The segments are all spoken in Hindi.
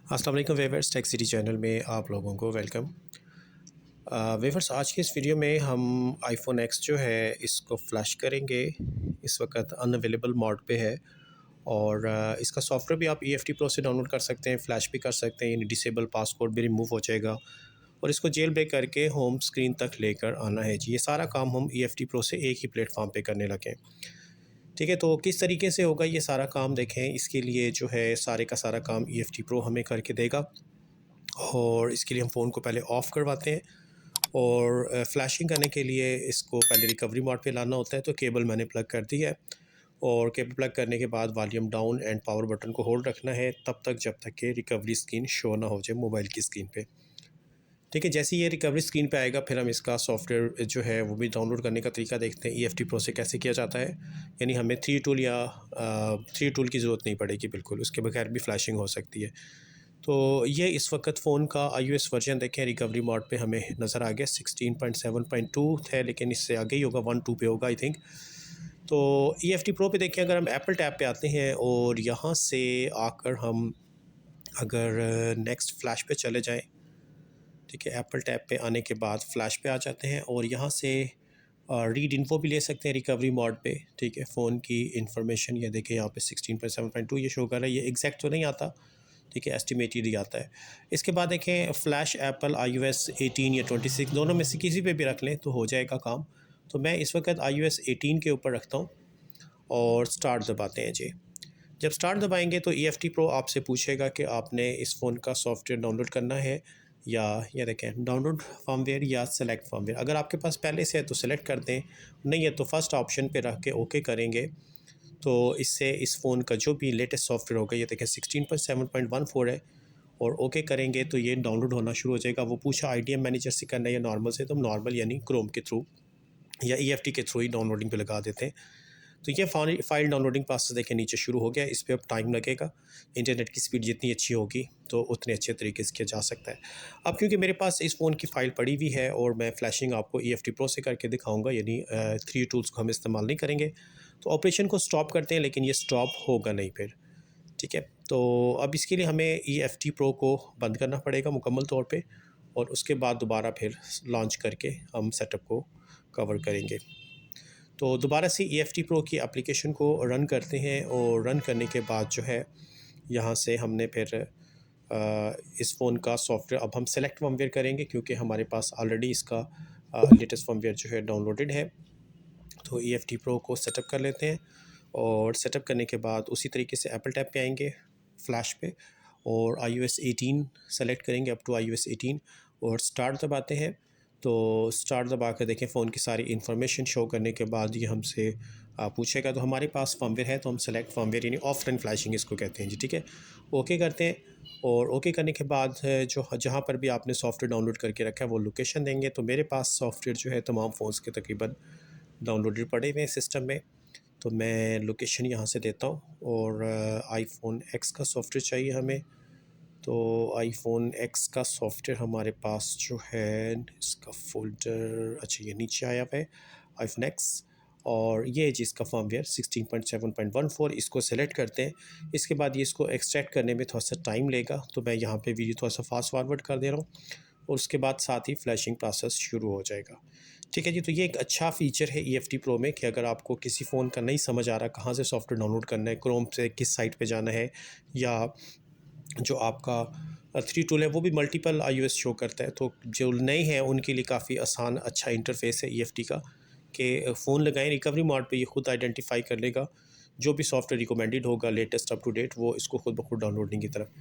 अस्सलाम वालेकुम वीवर्स, टेक सिटी चैनल में आप लोगों को वेलकम। वीवर्स, आज के इस वीडियो में हम आईफोन एक्स जो है इसको फ्लैश करेंगे। इस वक्त अनअवेलेबल मोड पे है और इसका सॉफ्टवेयर भी आप EFT प्रो से डाउनलोड कर सकते हैं, फ्लैश भी कर सकते हैं, यानी डिसेबल पासकोड भी रिमूव हो जाएगा और इसको जेल ब्रेक करके होम स्क्रीन तक लेकर आना है जी। ये सारा काम हम EFT प्रो से एक ही प्लेटफॉर्म पे करने लगे। ठीक है, तो किस तरीके से होगा ये सारा काम देखें। इसके लिए जो है सारे का सारा काम EFT प्रो हमें करके देगा और इसके लिए हम फ़ोन को पहले ऑफ़ करवाते हैं और फ्लैशिंग करने के लिए इसको पहले रिकवरी मोड पे लाना होता है। तो केबल मैंने प्लग कर दी है और केबल प्लग करने के बाद volume down and power button को होल्ड रखना है तब तक जब तक कि रिकवरी स्क्रीन शो ना हो जाए मोबाइल की स्क्रीन पे। ठीक है, जैसे ये रिकवरी स्क्रीन पे आएगा फिर हम इसका सॉफ्टवेयर जो है वो भी डाउनलोड करने का तरीका देखते हैं EFT प्रो से कैसे किया जाता है। यानी हमें थ्री टूल की ज़रूरत नहीं पड़ेगी, बिल्कुल उसके बगैर भी फ्लैशिंग हो सकती है। तो ये इस वक्त फ़ोन का iOS वर्जन देखें, रिकवरी मोड पे हमें नज़र आ गया 16.7.2 है, लेकिन इससे आगे ही होगा 1.2 पे होगा आई थिंक। तो EFT प्रो पे देखें, अगर हम एप्पल टैब पे आते हैं और यहाँ से आकर हम अगर नेक्स्ट फ्लैश पे चले जाएं, ठीक है, एप्पल टैब पे आने के बाद फ्लैश पे आ जाते हैं और यहाँ से रीड इन्फो भी ले सकते हैं रिकवरी मोड पे। ठीक है, फ़ोन की इंफॉर्मेशन ये देखें यहाँ पे 16.7.2 ये शो कर रहा है। ये एग्जैक्ट तो नहीं आता, ठीक है, एस्टिमेटेड ही आता है। इसके बाद देखें फ्लैश एप्पल iOS 18 या 26 दोनों में से किसी पे भी रख लें तो हो जाएगा काम। तो मैं इस वक्त iOS 18 के ऊपर रखता हूँ और स्टार्ट दबाते हैं जी। जब स्टार्ट दबाएंगे तो EFT प्रो आपसे पूछेगा कि आपने इस फ़ोन का सॉफ्टवेयर डाउनलोड करना है या ये देखें डाउनलोड फर्मवेयर या सेलेक्ट फर्मवेयर। अगर आपके पास पहले से है तो सेलेक्ट कर दें, नहीं है तो फर्स्ट ऑप्शन पे रख के ओके करेंगे। तो इससे इस फ़ोन का जो भी लेटेस्ट सॉफ्टवेयर होगा, ये देखें 16.7.14 है और ओके करेंगे तो ये डाउनलोड होना शुरू हो जाएगा। वो पूछा IDM मैनेजर से करना है या नॉर्मल से, तो हम नॉर्मल यानी क्रोम के थ्रू या EFT के थ्रू ही डाउनलोडिंग पे लगा देते हैं। तो ये फ़ाइल डाउनलोडिंग प्रोसेस देखें नीचे शुरू हो गया। इस पर अब टाइम लगेगा, इंटरनेट की स्पीड जितनी अच्छी होगी तो उतने अच्छे तरीके से किया जा सकता है। अब क्योंकि मेरे पास इस फ़ोन की फ़ाइल पड़ी हुई है और मैं फ्लैशिंग आपको EFT प्रो से करके दिखाऊंगा, यानी थ्री टूल्स को हम इस्तेमाल नहीं करेंगे। तो ऑपरेशन को स्टॉप करते हैं, लेकिन ये स्टॉप होगा नहीं फिर। ठीक है, तो अब इसके लिए हमें EFT प्रो को बंद करना पड़ेगा मुकम्मल तौर पे और उसके बाद दोबारा फिर लॉन्च करके हम सेटअप को कवर करेंगे। तो दोबारा से EFT प्रो की एप्लीकेशन को रन करते हैं और रन करने के बाद जो है यहाँ से हमने फिर इस फ़ोन का सॉफ्टवेयर अब हम सेलेक्ट फर्मवेयर करेंगे क्योंकि हमारे पास ऑलरेडी इसका लेटेस्ट फर्मवेयर जो है डाउनलोडेड है। तो EFT प्रो को सेटअप कर लेते हैं और सेटअप करने के बाद उसी तरीके से एप्पल टैब पे आएंगे फ्लैश पे और iOS 18 सेलेक्ट करेंगे अप टू iOS 18 और स्टार्ट दबाते हैं। तो स्टार्ट दबा कर देखें फ़ोन की सारी इन्फॉर्मेशन शो करने के बाद ये हमसे पूछेगा। तो हमारे पास फर्मवेयर है तो हम सेलेक्ट फर्मवेयर यानी ऑफलाइन फ्लैशिंग इसको कहते हैं जी। ठीक है, ओके करते हैं और ओके करने के बाद जो जहाँ पर भी आपने सॉफ्टवेयर डाउनलोड करके रखा है वो लोकेशन देंगे। तो मेरे पास सॉफ्टवेयर जो है तमाम फ़ोन्स के तकरीबन डाउनलोडेड पड़े हुए हैं सिस्टम में। तो मैं लोकेशन यहाँ से देता हूँ और आईफोन एक्स का सॉफ्टवेयर चाहिए हमें। तो आईफोन एक्स का सॉफ्टवेयर हमारे पास जो है इसका फ़ोल्डर, अच्छा ये नीचे आया हुआ है आईफोन एक्स और ये जिसका फर्मवेयर 16.7.14 इसको सेलेक्ट करते हैं। इसके बाद ये इसको एक्सट्रैक्ट करने में थोड़ा सा टाइम लेगा, तो मैं यहाँ पे वीडियो थोड़ा सा फास्ट फॉरवर्ड कर दे रहा हूँ और उसके बाद साथ ही फ्लैशिंग प्रोसेस शुरू हो जाएगा। ठीक है जी, तो ये एक अच्छा फ़ीचर है EFT प्रो में कि अगर आपको किसी फ़ोन का नहीं समझ आ रहा कहाँ से सॉफ्टवेयर डाउनलोड करना है, क्रोम से किस साइट पे जाना है, या जो आपका थ्री टूल है वो भी मल्टीपल iOS शो करता है, तो जो नए हैं उनके लिए काफ़ी आसान अच्छा इंटरफेस है EFT का कि फ़ोन लगाएं रिकवरी मोड पे, ये खुद आइडेंटिफाई कर लेगा जो भी सॉफ्टवेयर रिकमेंडेड होगा लेटेस्ट अप टू डेट, वो इसको खुद ब खुद डाउनलोडिंग की तरफ।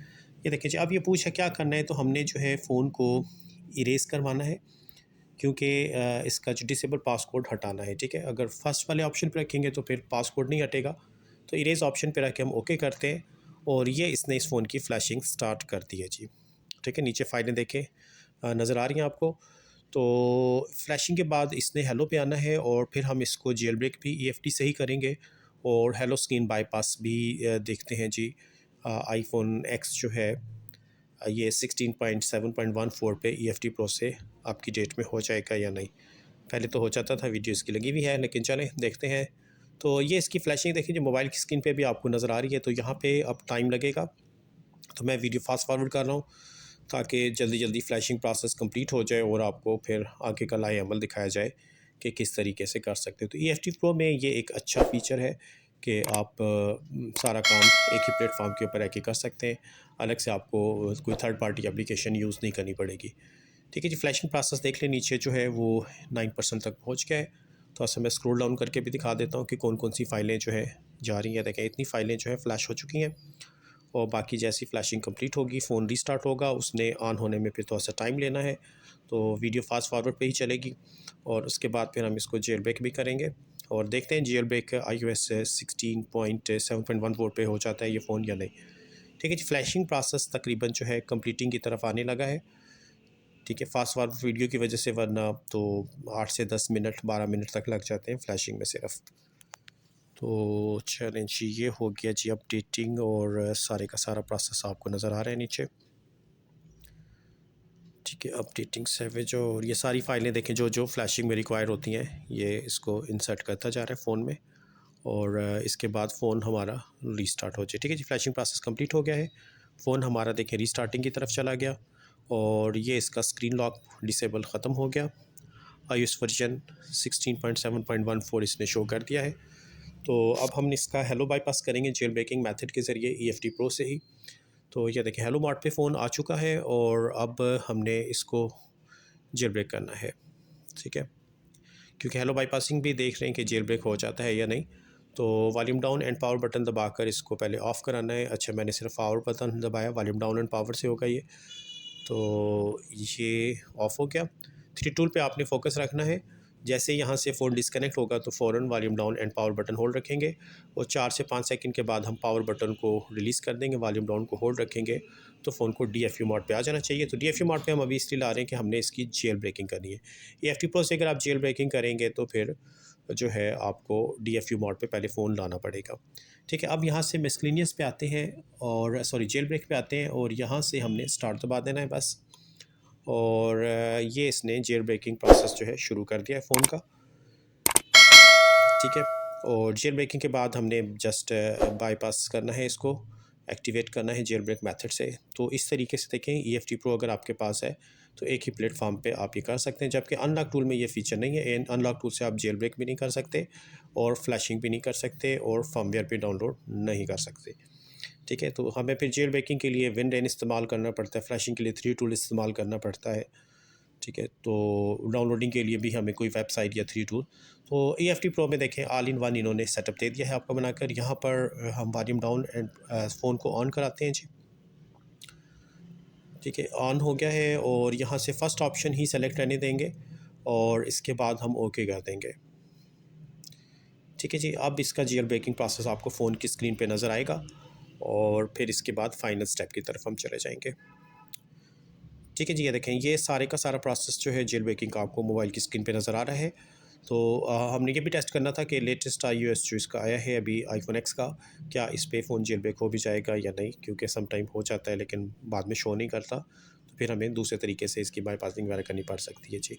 ये देखिए जी, अब ये पूछा क्या करना है, तो हमने जो है फ़ोन को इरेज़ करवाना है क्योंकि इसका जो डिसेबल पासकोड हटाना है। ठीक है, अगर फर्स्ट वाले ऑप्शन पे रखेंगे तो फिर पासकोड नहीं हटेगा। तो इरेज़ ऑप्शन पे रख के हम ओके करते हैं और ये इसने इस फ़ोन की फ्लैशिंग स्टार्ट कर दी है जी। ठीक है, नीचे फ़ाइलें देखें नज़र आ रही हैं आपको। तो फ्लैशिंग के बाद इसने हेलो पे आना है और फिर हम इसको जेल ब्रेक भी EFT से ही करेंगे और हेलो स्क्रीन बाईपास भी देखते हैं जी। आईफोन एक्स जो है ये 16.7.14 पे EFT प्रो से आपकी डेट में हो जाएगा या नहीं। पहले तो हो जाता था, वीडियो इसकी लगी हुई है, लेकिन चलें देखते हैं। तो ये इसकी फ्लैशिंग देखिए जो मोबाइल की स्क्रीन पे भी आपको नज़र आ रही है। तो यहाँ पे अब टाइम लगेगा तो मैं वीडियो फास्ट फॉरवर्ड कर रहा हूँ ताकि जल्दी जल्दी फ्लैशिंग प्रोसेस कंप्लीट हो जाए और आपको फिर आगे का लाए अमल दिखाया जाए कि किस तरीके से कर सकते हो। तो EFT प्रो में ये एक अच्छा फ़ीचर है कि आप सारा काम एक ही प्लेटफॉर्म के ऊपर रह के कर सकते हैं। अलग से आपको कोई थर्ड पार्टी एप्लीकेशन यूज़ नहीं करनी पड़ेगी। ठीक है जी, फ्लैशिंग प्रोसेस देख लें, नीचे जो है वो 9% तक पहुँच गया है। तो ऐसे मैं स्क्रॉल डाउन करके भी दिखा देता हूँ कि कौन कौन सी फ़ाइलें जो है जा रही हैं। देखें, इतनी फ़ाइलें जो है फ़्लैश हो चुकी हैं और बाकी जैसी फ्लैशिंग कंप्लीट होगी फ़ोन रीस्टार्ट होगा, उसने ऑन होने में फिर थोड़ा सा टाइम लेना है। तो वीडियो फास्ट फॉरवर्ड पे ही चलेगी और उसके बाद फिर हम इसको जेल ब्रेक भी करेंगे और देखते हैं जेल ब्रेक iOS 16.7.1 पे हो जाता है ये फ़ोन या नहीं। ठीक है जी, फ्लैशिंग प्रोसेस तकरीबन जो है कंप्लीटिंग की तरफ आने लगा है। ठीक है, फास्ट फॉरवर्ड वीडियो की वजह से, वरना तो 8 से 10 मिनट 12 मिनट तक लग जाते हैं फ्लैशिंग में सिर्फ। तो चलें जी, ये हो गया जी अपडेटिंग और सारे का सारा प्रोसेस आपको नज़र आ रहा है नीचे। ठीक है, अपडेटिंग सैवेज और ये सारी फ़ाइलें देखें जो जो फ्लैशिंग में रिक्वायर होती हैं, ये इसको इंसर्ट करता जा रहा है फ़ोन में और इसके बाद फ़ोन हमारा रीस्टार्ट हो जाए। ठीक है जी, फ्लैशिंग प्रोसेस कंप्लीट हो गया है। फ़ोन हमारा देखें रीस्टार्टिंग की तरफ चला गया और ये इसका स्क्रीन लॉक डिसेबल ख़त्म हो गया। iOS वर्जन 16.7.14 इसने शो कर दिया है। तो अब हम इसका हेलो बाईपास करेंगे जेल ब्रेकिंग मेथड के ज़रिए EFT प्रो से ही। तो ये देखिए, हेलो मोड पे फ़ोन आ चुका है और अब हमने इसको जेल ब्रेक करना है। ठीक है, क्योंकि हेलो बाईपासिंग भी देख रहे हैं कि जेल ब्रेक हो जाता है या नहीं। तो volume down and power button दबाकर इसको पहले ऑफ़ कराना है। अच्छा, मैंने सिर्फ पावर बटन दबाया, वॉल्यूम डाउन एंड पावर से होगा ये। तो ये ऑफ़ हो गया। थ्री टूल पे आपने फोकस रखना है। जैसे यहाँ से फ़ोन डिस्कनेक्ट होगा तो फ़ौरन volume down and power button hold रखेंगे और 4 से 5 सेकंड के बाद हम पावर बटन को रिलीज़ कर देंगे, वॉल्यूम डाउन को होल्ड रखेंगे तो फ़ोन को DFU मोड पे आ जाना चाहिए। तो DFU मोड पे हम अभी इसलिए ला रहे हैं कि हमने इसकी जेल ब्रेकिंग करनी है। EFT प्रो से अगर आप जेल ब्रेकिंग करेंगे तो फिर जो है आपको DFU मोड पे पहले फ़ोन लाना पड़ेगा। ठीक है, अब यहाँ से मिसलेनियस पे आते हैं और सॉरी जेल ब्रेक पे आते हैं और यहाँ से हमने स्टार्ट दबा देना है बस। और ये इसने जेल ब्रेकिंग प्रोसेस जो है शुरू कर दिया है फ़ोन का। ठीक है, और जेल ब्रेकिंग के बाद हमने जस्ट बाईपास करना है, इसको एक्टिवेट करना है जेल ब्रेक मेथड से। तो इस तरीके से देखें, EFT प्रो अगर आपके पास है तो एक ही प्लेटफॉर्म पे आप ये कर सकते हैं, जबकि अनलॉक टूल में ये फ़ीचर नहीं है। अनलॉक टूल से आप जेल ब्रेक भी नहीं कर सकते और फ्लैशिंग भी नहीं कर सकते और फर्मवेयर भी डाउनलोड नहीं कर सकते। ठीक है, तो हमें फिर जेल ब्रेकिंग के लिए विंडोज़ इस्तेमाल करना पड़ता है, फ्लैशिंग के लिए थ्री टूल इस्तेमाल करना पड़ता है। ठीक है, तो डाउनलोडिंग के लिए भी हमें कोई वेबसाइट या थ्री टूल। तो EFT प्रो में देखें, ऑल इन वन इन्होंने सेटअप दे दिया है आपको बनाकर। यहाँ पर हम वॉल्यूम डाउन एंड फ़ोन को ऑन कराते हैं जी। ठीक है, ऑन हो गया है और यहाँ से फ़र्स्ट ऑप्शन ही सेलेक्ट रहने देंगे और इसके बाद हम ओके कर देंगे। ठीक है जी, अब इसका जेल ब्रेकिंग प्रोसेस आपको फ़ोन की स्क्रीन पे नज़र आएगा और फिर इसके बाद फाइनल स्टेप की तरफ हम चले जाएंगे। ठीक है जी, ये देखें, ये सारे का सारा प्रोसेस जो है जेल ब्रेकिंग का आपको मोबाइल की स्क्रीन पे नज़र आ रहा है। तो हमने ये भी टेस्ट करना था कि लेटेस्ट iOS जो इसका आया है अभी iPhone X का, क्या इस पे फ़ोन जेल ब्रेक हो भी जाएगा या नहीं, क्योंकि सम टाइम हो जाता है लेकिन बाद में शो नहीं करता। तो फिर हमें दूसरे तरीके से इसकी बाईपासिंग वगैरह करनी पड़ सकती है जी।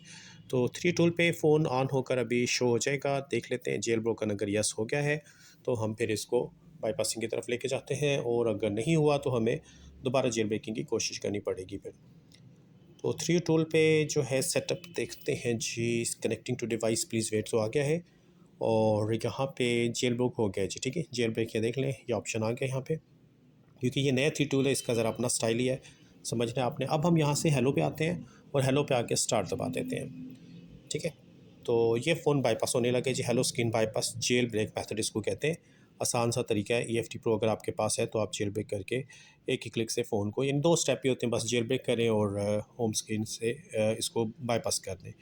तो थ्री टूल पे फ़ोन ऑन होकर अभी शो हो जाएगा, देख लेते हैं। जेल ब्रोकन अगर यस हो गया है तो हम फिर इसको बाईपासिंग की तरफ लेके जाते हैं और अगर नहीं हुआ तो हमें दोबारा जेल ब्रेकिंग की कोशिश करनी पड़ेगी फिर। तो थ्री टूल पे जो है सेटअप देखते हैं जी। Connecting to device please wait, तो आ गया है और यहाँ पे जेल ब्रेक हो गया है जी। ठीक है, जेल ब्रेक ये देख लें, ये ऑप्शन आ गया यहाँ पे, क्योंकि ये नया थ्री टूल है, इसका ज़रा अपना स्टाइल ही है, समझना है आपने। अब हम यहाँ से हेलो पे आते हैं और हेलो पे आके स्टार्ट दबा देते हैं। ठीक है, तो ये फ़ोन बाईपास होने लगे जी। Hello screen bypass jailbreak method इसको कहते हैं। आसान सा तरीका है। EFT प्रो अगर आपके पास है तो आप जेल ब्रेक करके एक ही क्लिक से फ़ोन को, यानी 2 स्टेप ही होते हैं, बस जेल ब्रेक करें और होम स्क्रीन से इसको बाईपास कर दें।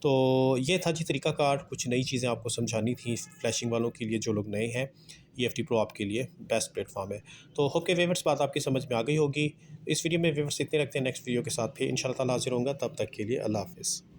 तो ये था जी तरीकाकार। कुछ नई चीज़ें आपको समझानी थी फ्लैशिंग वालों के लिए, जो लोग नए हैं। EFT प्रो आपके लिए बेस्ट प्लेटफॉर्म है। तो होप के व्यूअर्स बात आपकी समझ में आ गई होगी। इस वीडियो में व्यूअर्स इतने रखते हैं, नेक्स्ट वीडियो के साथ फिर इंशाल्लाह ताला हाज़िर होऊंगा। तब तक के लिए अल्लाह हाफ़िज़।